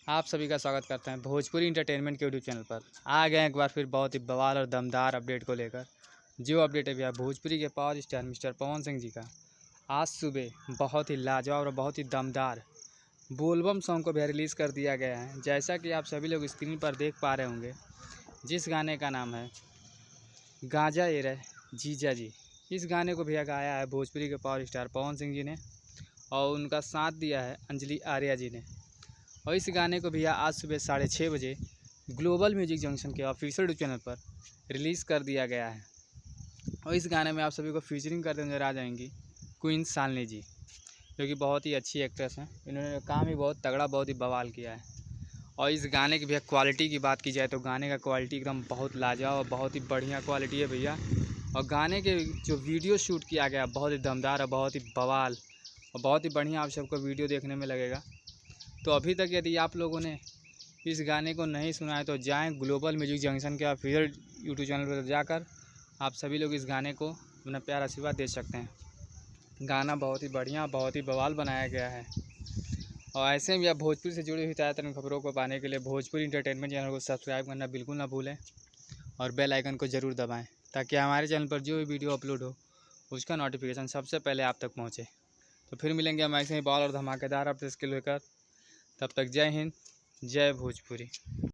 आप सभी का स्वागत करते हैं भोजपुरी इंटरटेनमेंट के यूट्यूब चैनल पर। आ गए एक बार फिर बहुत ही बवाल और दमदार अपडेट को लेकर। जो अपडेट है भैया भोजपुरी के power star mister Pawan Singh ji का आज सुबह बहुत ही लाजवाब और बहुत ही दमदार बोलबम सॉन्ग को भी रिलीज़ कर दिया गया है। जैसा कि आप सभी लोग स्क्रीन पर देख पा रहे होंगे, जिस गाने का नाम है गांजा ए रहे जीजा जी। इस गाने को भैया गाया है भोजपुरी के पावर स्टार पवन सिंह जी ने और उनका साथ दिया है अंजलि आर्या जी ने। और इस गाने को भैया आज सुबह 6:30 बजे ग्लोबल म्यूजिक जंक्शन के ऑफिशियल यूट्यूब चैनल पर रिलीज़ कर दिया गया है। और इस गाने में आप सभी को फीचरिंग करते नजर आ जाएंगी क्वीन शालिनी जी, जो कि बहुत ही अच्छी एक्ट्रेस हैं। इन्होंने काम ही बहुत तगड़ा, बहुत ही बवाल किया है। और इस गाने की भैया क्वालिटी की बात की जाए तो गाने का क्वालिटी एकदम बहुत लाजवाब और बहुत ही बढ़िया क्वालिटी है भैया। और गाने के जो वीडियो शूट किया गया बहुत ही दमदार और बहुत ही बवाल और बहुत ही बढ़िया आप सबको वीडियो देखने में लगेगा। तो अभी तक यदि आप लोगों ने इस गाने को नहीं सुना है तो जाएं ग्लोबल म्यूजिक जंक्शन के ऑफिशियल यूट्यूब चैनल पर जाकर आप सभी लोग इस गाने को अपना प्यार आशीर्वाद दे सकते हैं। गाना बहुत ही बढ़िया, बहुत ही बवाल बनाया गया है। और ऐसे में आप भोजपुरी से जुड़ी हुई ताज़ा तरीन खबरों को पाने के लिए भोजपुरी इंटरटेनमेंट चैनल को सब्सक्राइब करना बिल्कुल ना भूलें और बेल आइकन को ज़रूर दबाएँ, ताकि हमारे चैनल पर जो भी वीडियो अपलोड हो उसका नोटिफिकेशन सबसे पहले आप तक पहुँचे। तो फिर मिलेंगे हम ऐसे ही बवाल और धमाकेदार अपडेट्स के लेकर। तब तक जय हिंद, जय भोजपुरी।